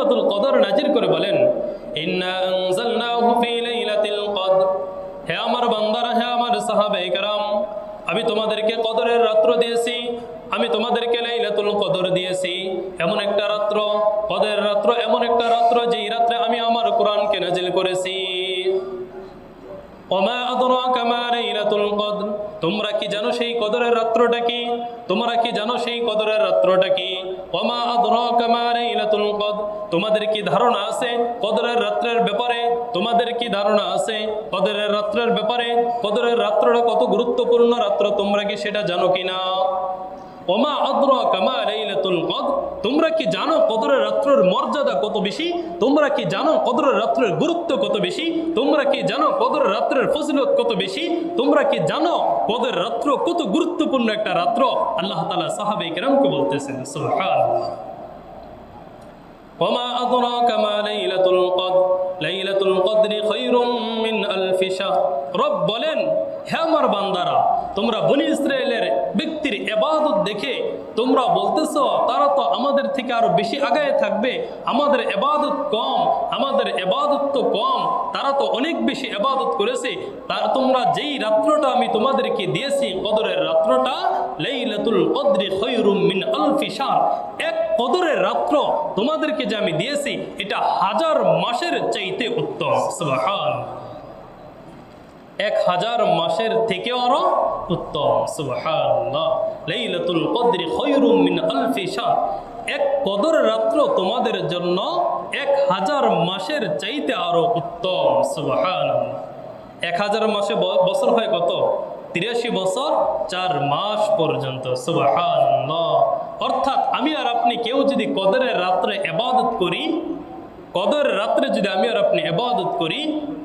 লাইলাতুল কদর নাজিল করে বলেন, ইন্না আনজালনাহু ফি লাইলাতিল কদর। হে আমার বান্দারা, হে আমার সাহাবায়ে কেরাম, আমি তোমাদেরকে কদরের রাত্র দিয়েছি, আমি তোমাদেরকে লাইলাতুল কদর দিয়েছি। এমন একটা রাত্র, কদরের রাত্র, এমন একটা রাত্র যেই রাত্রে আমি আমার কোরআনকে নাজিল করেছি। ওমা আদরাকা মা লাইলাতুল কদর। তোমরা কি জানো সেই কদরের রাত্রটা কি? তোমরা কি জানো সেই কদরের রাত্রটা কি? ওমা আদরাকা মা লাইলাতুল কদর। তোমাদের কি ধারণা আছে কদরের রাত্রের ব্যাপারে? তোমাদের কি ধারণা আছে কদরের রাত্রের ব্যাপারে? কদরের রাত্রটা কত গুরুত্বপূর্ণ রাত্র তোমরা কি সেটা জানো কিনা? ওমা আদরাকা মা লাইলাতুল কদর। তোমরা কি জানো কদরের রাত্রের মর্যাদা কত বেশি? তোমরা কি জানো কদরের রাত্রের গুরুত্ব কত বেশি? তোমরা কি জানো কদরের রাত্রের ফজিলত কত বেশি? তোমরা কি জানো কদরের রাত্র কত গুরুত্বপূর্ণ একটা রাত্র? আল্লাহ তাআলা সাহাবায়ে কেরামকে বলতেছেন, সুবহানাল্লাহ। ওমা আদরাকা মা লাইলাতুল কদর। লাইলাতুল কদরি খায়রুম মিন আলফি শাহর। রব বলেন, হে আমার বান্দারা, তোমরা বনি ইসরায়েলের ব্যক্তির ইবাদত দেখে তোমরা বলতেছো তারা তো আমাদের থেকে আরো বেশি আগায় থাকবে, আমাদের ইবাদত কম, আমাদের ইবাদত তো কম, তারা তো অনেক বেশি ইবাদত করেছে। তার তোমরা যেই রাত্রটা আমি তোমাদেরকে দিয়েছি, কদরের রাত্রটা, লাইলাতুল কদরি খায়রুম মিন আলফি শাহর, এক কদরের রাত্র তোমাদেরকে যে আমি দিয়েছি এটা 1000 মাসের চাইতে উত্তম। সুবহানাল্লাহ। 1000 মাসের থেকে আরো উত্তম। সুবহানাল্লাহ। লাইলাতুল কদরি খায়রুম মিন আলফি শাহর, এক কদরের রাত্র তোমাদের জন্য 1000 মাসের চাইতে আরো উত্তম। সুবহানাল্লাহ। 1000 মাসে বছর হয় কত? 83 বছর 4 মাস পর্যন্ত। সুবহানাল্লাহ। অর্থাৎ আমি আর আপনি কেউ যদি কদরের রাত্রে ইবাদত করি, কদরের রাত্রে যদি আমি আর আপনি ইবাদত করি,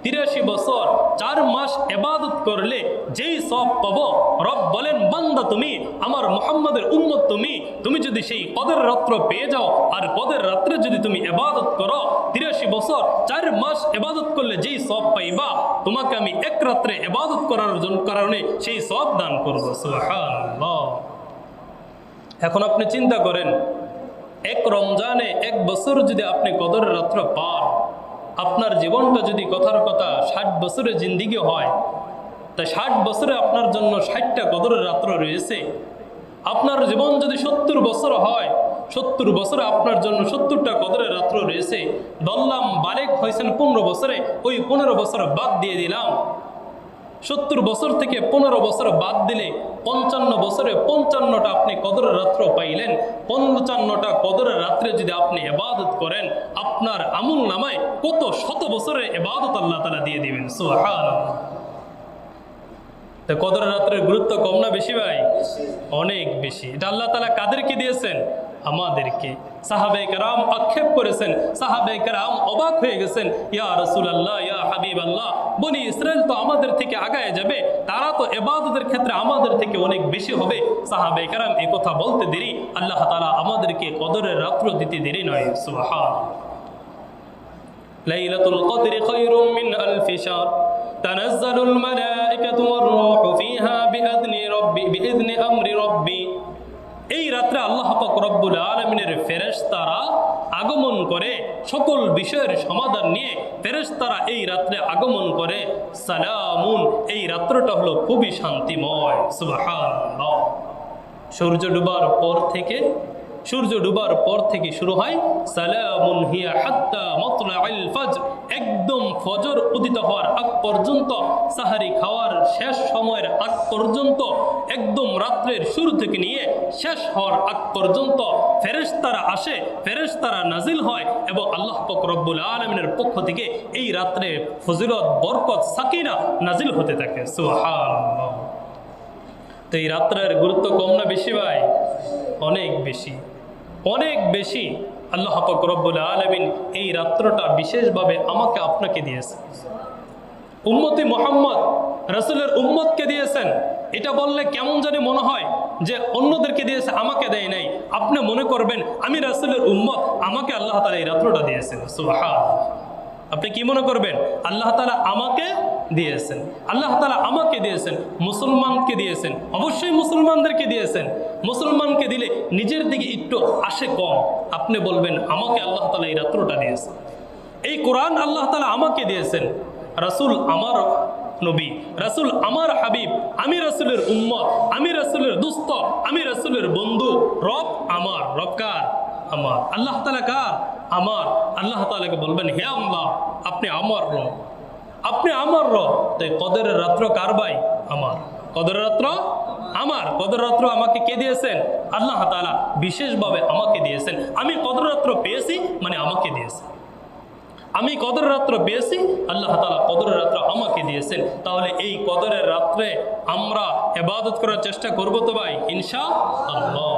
83 বছর 4 মাস ইবাদত করলে যেই সওয়াব পাবো, রব বলেন, বান্দা তুমি আমার মুহাম্মাদের উম্মত, তুমি যদি সেই কদরের রাত্র পেয়ে যাও আর কদরের রাত্রে যদি তুমি ইবাদত করো, 83 বছর 4 মাস ইবাদত করলে যেই সওয়াব পাইবা, তোমাকে আমি এক রাত্রে ইবাদত করার কারণে সেই সওয়াব দান করব। সুবহানাল্লাহ। এখন আপনি চিন্তা করেন, এক রমজানে এক বছর যদি আপনি কদরের রাত্র পান, আপনার জীবনটা যদি কথার কথা 60 বছরের জিন্দিগি হয়, তা 60 বছরে আপনার জন্য 60টা কদরের রাত্র রয়েছে। আপনার জীবন যদি 70 বছর হয়, 70 বছরে আপনার জন্য 70টা কদরের রাত্র রয়েছে। ধরলাম বালেগ হয়েছেন 15 বছরে, ওই 15 বছর বাদ দিয়ে দিলাম। 70 বছর থেকে 15 বছর বাদ দিলে 55 বছরে 55টা আপনি কদরের রাত্র পাইলেন। 55টা কদরের রাত্রে যদি আপনি ইবাদত করেন, আপনার আমল নামায় কত শত বছরের ইবাদত আল্লাহ তাআলা দিয়ে দিবেন। সুবহানাল্লাহ। তো কদরের রাত্রের গুরুত্ব কম না বেশি ভাই? অনেক বেশি। এটা আল্লাহ তাআলা কাদেরকে দিয়েছেন? আমাদেরকে। সাহাবায়ে কেরাম আক্ষেপ করেছেন, সাহাবায়ে কেরাম অবাক হয়ে গেছেন, ইয়া রাসূলুল্লাহ, ইয়া হাবিবাল্লাহ, বনি ইসরায়েল তো আমাদের থেকে আগায় যাবে, তারা তো ইবাদতের ক্ষেত্রে আমাদের থেকে অনেক বেশি হবে। সাহাবায়ে কেরাম এই কথা বলতে দেরি, আল্লাহ তাআলা আমাদেরকে কদরের রাত্র দিতে দেরি নয়। সুবহানাল্লাহ। লাইলাতুল কদরি খায়রুম মিন আলফি শাহর তানাজ্জালুল মালায়েকাতু ওয়ার রূহু ফিহা বিইذনি আমরি রাব্বি। এই রাত্রে আল্লাহ পাক রব্বুল আলামিনের ফেরেশতারা আগমন করে, সকল বিষয়ের সমাধান নিয়ে ফেরেশতারা এই রাত্রে আগমন করে। সালামুন, এই রাত্রটা হলো খুবই শান্তিময়। সুবহানাল্লাহ। সূর্য ডুবার পর থেকে শুরু হয় সালামুন হিয়া হাত্তা মাতলাইল ফজর, একদম ফজর উদিত হওয়ার আগ পর্যন্ত, সাহারি খাওয়ার শেষ সময়ের আগ পর্যন্ত, একদম রাত্রের শুরু থেকে নিয়ে শেষ হওয়ার আগ পর্যন্ত ফেরেশতারা আসে, ফেরেশতারা নাজিল হয় এবং আল্লাহ পাক রব্বুল আলামিনের পক্ষ থেকে এই রাত্রে ফজিলত, বরকত, সাকিনা নাজিল হতে থাকে। সুবহানাল্লাহ। তো এই রাত্রের গুরুত্ব কম না বেশি ভাই? অনেক বেশি, অনেক বেশি। আল্লাহ পাক রব্বুল আলামিন এই রাত্রটা বিশেষভাবে আমাকে আপনাকে দিয়েছেন, উম্মতি মুহাম্মদ রাসূলের উম্মতকে দিয়েছেন। এটা বললে কেমন জানি মনে হয় যে অন্যদেরকে দিয়েছে, আমাকে দেয় নাই। আপনি মনে করবেন আমি রাসূলের উম্মত, আমাকে আল্লাহ তাআলা এই রাত্রটা দিয়েছেন। সুবহানাল্লাহ। আপনি কি মনে করবেন আল্লাহ তাআলা আমাকে দিয়েছেন, আল্লাহ তাআলা আমাকে দিয়েছেন, মুসলমানকে দিয়েছেন, অবশ্যই মুসলমানদেরকে দিয়েছেন। মুসলমানকে দিলে নিজের দিকে একটু আসে কম, আপনি বলবেন আমাকে আল্লাহ তাআলা এই রাত্রটা দিয়েছেন, এই কোরআন আল্লাহ তাআলা আমাকে দিয়েছেন, রাসূল আমার নবী, রাসূল আমার হাবিব, আমি রাসূলের উম্মত, আমি রাসূলের দোস্ত, আমি রাসূলের বন্ধু, রব আমার, রব কার? আমার। আল্লাহ তাআলা কার? আমার। আল্লাহ তাআলাকে বলবেন হে আল্লাহ আপনি আমার রব, আপনি আমার রব। তাই কদরের রাত্র কার ভাই? আমার। কদরের রাত্র আমার। কদরের রাত্র আমাকে কে দিয়েছেন? আল্লাহ তাআলা বিশেষভাবে আমাকে দিয়েছেন। আমি কদরের রাত্র পেয়েছি মানে আমাকে দিয়েছেন। আমি কদরের রাত্র পেয়েছি, আল্লাহ তাআলা কদরের রাত্র আমাকে দিয়েছেন। তাহলে এই কদরের রাত্রে আমরা ইবাদত করার চেষ্টা করব তো ভাই ইনশাআল্লাহ।